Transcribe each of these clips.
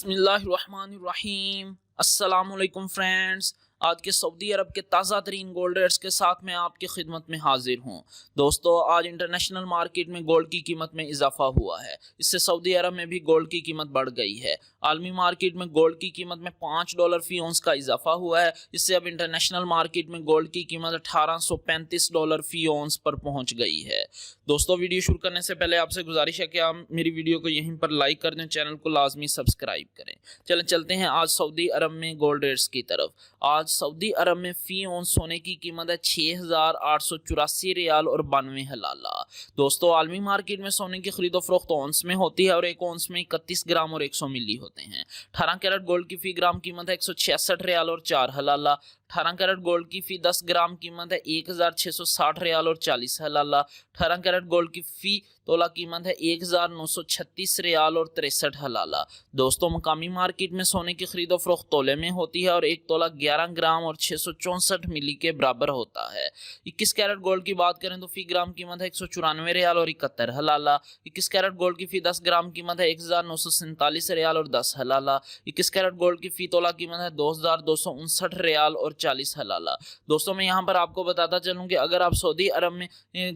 बिस्मिल्लाहिर्रहमानिर्रहीम। अस्सलामुअलैकुम फ्रेंड्स, आज के सऊदी अरब के ताज़ा तरीन गोल्ड रेट्स के साथ मैं आपकी खिदमत में हाजिर हूँ। दोस्तों, आज इंटरनेशनल मार्केट में गोल्ड की कीमत में इजाफा हुआ है। इससे सऊदी अरब में भी गोल्ड की कीमत बढ़ गई है। आलमी मार्केट में गोल्ड की कीमत में $5 फी औंस का इजाफा हुआ है। इससे अब इंटरनेशनल मार्केट में गोल्ड की कीमत $1835 फी औंस पर पहुँच गई है। दोस्तों, वीडियो शुरू करने से पहले आपसे गुजारिश है कि आप मेरी वीडियो को यहीं पर लाइक कर दें, चैनल को लाजमी सब्सक्राइब करें। चलते हैं आज सऊदी अरब में गोल्ड रेट्स की तरफ। आज सऊदी अरब में फी औंस सोने की कीमत है 6,884 रियाल और 92 हलाला। दोस्तों, आलमी मार्केट में सोने की खरीदो फरोख्त औंस में होती है और एक औंस में 31 ग्राम और 100 मिली होते हैं। 18 कैरेट गोल्ड की फी ग्राम कीमत है 166 रियाल और 4 हलाला। 18 कैरेट गोल्ड की फी 10 ग्राम कीमत है 1,660 रियाल और 40 हलाला। 18 कैरेट गोल्ड की फी तोला कीमत है 1,936 रियाल और 63 हलाला। दोस्तों, मकामी मार्केट में सोने की खरीदो फरोख्त तोले में होती है और एक तोला 11 ग्राम और 664 मिली के बराबर होता है। 21 कैरेट गोल्ड की बात करें तो फी ग्राम कीमत है 194 रियाल और 71 हलाला। 21 कैरेट गोल्ड की फी 10 ग्राम कीमत है 1,947 रियाल और 10 हलाला। 21 कैरेट गोल्ड की फी तोला कीमत है 2,259 रियाल और 40 हलाला। दोस्तों, मैं यहाँ पर आपको बताता चलूँ कि अगर आप सऊदी अरब में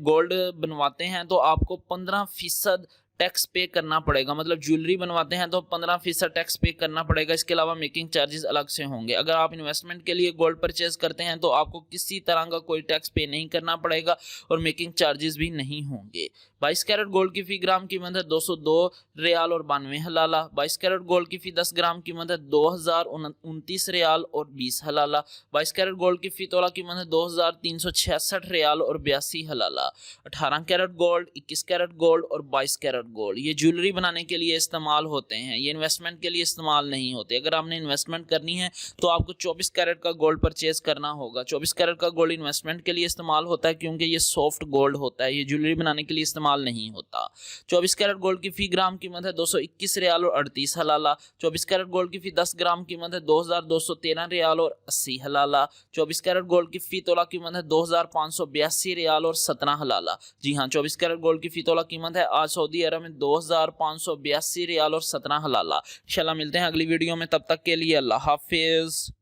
गोल्ड बनवाते हैं तो आपको 15% टैक्स पे करना पड़ेगा। मतलब ज्वेलरी बनवाते हैं तो 15% टैक्स पे करना पड़ेगा। इसके अलावा मेकिंग चार्जेस अलग से होंगे। अगर आप इन्वेस्टमेंट के लिए गोल्ड परचेज करते हैं तो आपको किसी तरह का कोई टैक्स पे नहीं करना पड़ेगा और मेकिंग चार्जेस भी नहीं होंगे। 22 कैरेट गोल्ड की फी ग्राम कीमत है 202 रियाल और 92 हलाला। 22 कैरेट गोल्ड की फी 10 ग्राम कीमत है 2,029 रियाल और 20 हलाला। 22 कैरेट गोल्ड की फी तोला कीमत है 2,366 रियाल और 82 हलाला। 18 कैरेट गोल्ड, 21 कैरेट गोल्ड और 22 कैरेट गोल्ड ये ज्वेलरी बनाने के लिए इस्तेमाल होते हैं। ये इन्वेस्टमेंट के लिए इस्तेमाल नहीं होते। अगर आपने इन्वेस्टमेंट करनी है तो आपको 24 कैरेट का गोल्ड परचेज करना होगा। 24 कैरेट का गोल्ड इन्वेस्टमेंट के लिए इस्तेमाल होता है क्योंकि ये सॉफ्ट गोल्ड होता है। ये ज्वेलरी बनाने के लिए इस्तेमाल नहीं होता। 24 कैरेट गोल्ड की फी ग्राम कीमत है 221 रियाल और 38 हलाला। 24 कैरेट गोल्ड की फी 10 ग्राम कीमत है 2,213 रियाल और 80 हलाला। 24 कैरेट गोल्ड की फी तोला कीमत है 2,582 रियाल और 17 हलाला। जी हाँ, 24 कैरेट गोल्ड की फी तोला कीमत है आज सऊदी अरब में 2,582 रियाल और 17 हलाला। इंशाल्लाह मिलते हैं अगली वीडियो में, तब तक के लिए अल्लाह हाफिज।